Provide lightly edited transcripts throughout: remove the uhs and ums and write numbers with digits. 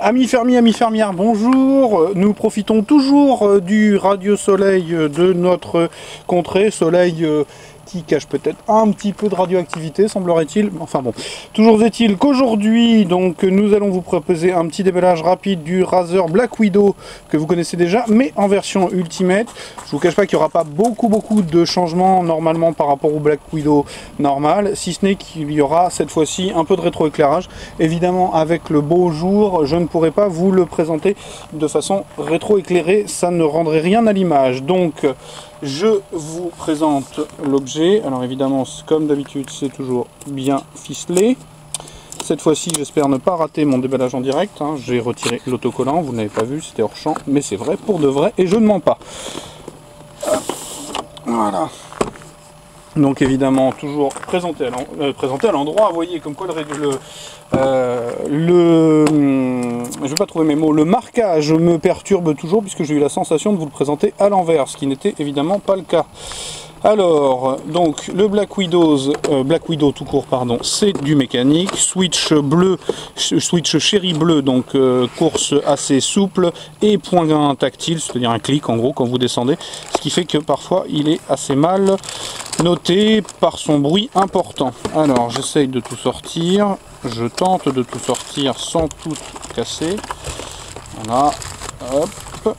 Amis fermiers, amis fermières, bonjour. Nous profitons toujours du radio-soleil de notre contrée, soleil qui cache peut-être un petit peu de radioactivité, semblerait-il. Enfin bon, toujours est-il qu'aujourd'hui, donc, nous allons vous proposer un petit déballage rapide du Razer Black Widow que vous connaissez déjà, mais en version Ultimate. Je vous cache pas qu'il n'y aura pas beaucoup de changements normalement par rapport au Black Widow normal, si ce n'est qu'il y aura cette fois-ci un peu de rétroéclairage. Évidemment, avec le beau jour, je ne pourrai pas vous le présenter de façon rétroéclairée, ça ne rendrait rien à l'image. Donc, je vous présente l'objet. Alors évidemment, comme d'habitude, c'est toujours bien ficelé. Cette fois-ci, j'espère ne pas rater mon déballage en direct. J'ai retiré l'autocollant, vous n'avez pas vu, c'était hors champ, mais c'est vrai pour de vrai et je ne mens pas. Voilà. Donc évidemment, toujours présenté à l'endroit. Vous voyez comme quoi je vais pas trouver mes mots, le marquage me perturbe toujours puisque j'ai eu la sensation de vous le présenter à l'envers, ce qui n'était évidemment pas le cas. Alors, donc le Black Widow tout court, pardon, c'est du mécanique, switch bleu, switch chéri bleu, donc course assez souple et point tactile, c'est-à-dire un clic en gros quand vous descendez, ce qui fait que parfois il est assez mal noté par son bruit important. Alors j'essaye de tout sortir, je tente de tout sortir sans tout casser. Voilà, hop,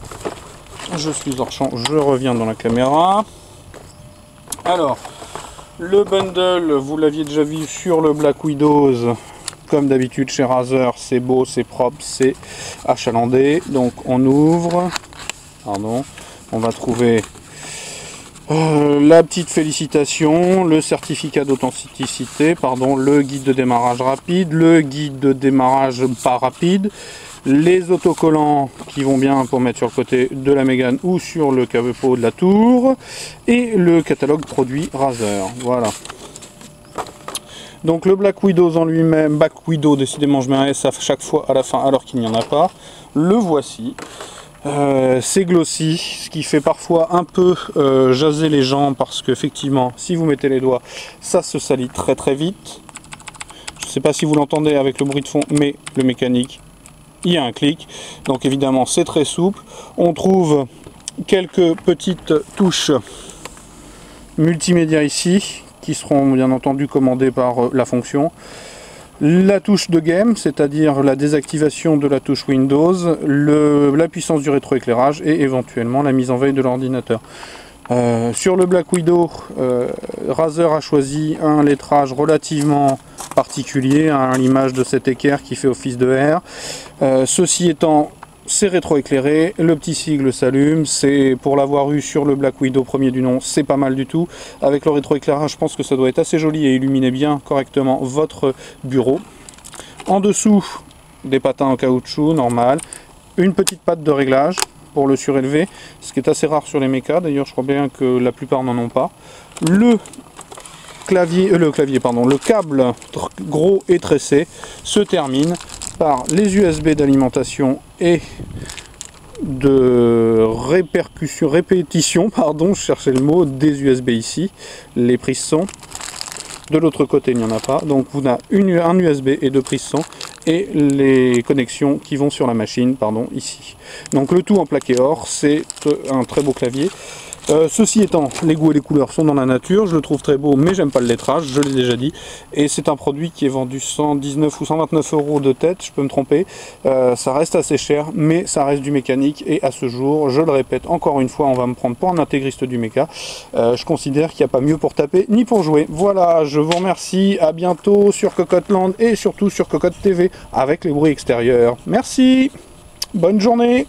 je suis hors champ, je reviens dans la caméra. Alors, le bundle, vous l'aviez déjà vu sur le Black Widows, comme d'habitude chez Razer, c'est beau, c'est propre, c'est achalandé. Donc on ouvre, pardon, on va trouver la petite félicitation, le certificat d'authenticité, pardon, le guide de démarrage rapide, le guide de démarrage pas rapide, les autocollants qui vont bien pour mettre sur le côté de la Mégane ou sur le capot de la tour, et le catalogue produit Razer. Voilà. Donc le Black Widow en lui-même, Black Widow, décidément je mets un S à chaque fois à la fin alors qu'il n'y en a pas. Le voici. C'est glossy, ce qui fait parfois un peu jaser les gens parce qu'effectivement, si vous mettez les doigts, ça se salit très vite. Je ne sais pas si vous l'entendez avec le bruit de fond, mais le mécanique, il y a un clic. Donc évidemment, c'est très souple. On trouve quelques petites touches multimédia ici, qui seront bien entendu commandées par la fonction. La touche de game, c'est-à-dire la désactivation de la touche Windows, la puissance du rétroéclairage et éventuellement la mise en veille de l'ordinateur. Sur le Black Widow, Razer a choisi un lettrage relativement particulier, à l'image de cet équerre qui fait office de R. Ceci étant, c'est rétroéclairé, le petit sigle s'allume, c'est pour l'avoir eu sur le Black Widow premier du nom, c'est pas mal du tout. Avec le rétroéclairage, je pense que ça doit être assez joli et illuminer bien correctement votre bureau. En dessous, des patins en caoutchouc, normal. Une petite patte de réglage pour le surélever, ce qui est assez rare sur les mechas, d'ailleurs je crois bien que la plupart n'en ont pas. Le câble gros et tressé se termine par les USB d'alimentation et de répétition, pardon, je cherchais le mot, des USB ici, les prises son. De l'autre côté, il n'y en a pas, donc vous avez un USB et deux prises son, et les connexions qui vont sur la machine, pardon, ici. Donc le tout en plaqué or, c'est un très beau clavier. Ceci étant, les goûts et les couleurs sont dans la nature, je le trouve très beau, mais j'aime pas le lettrage, je l'ai déjà dit. Et c'est un produit qui est vendu 119 ou 129 € de tête, je peux me tromper. Ça reste assez cher, mais ça reste du mécanique. Et à ce jour, je le répète encore une fois, on va me prendre pour un intégriste du méca. Je considère qu'il n'y a pas mieux pour taper ni pour jouer. Voilà, je vous remercie, à bientôt sur Cocotte Land et surtout sur Cocotte TV avec les bruits extérieurs. Merci, bonne journée.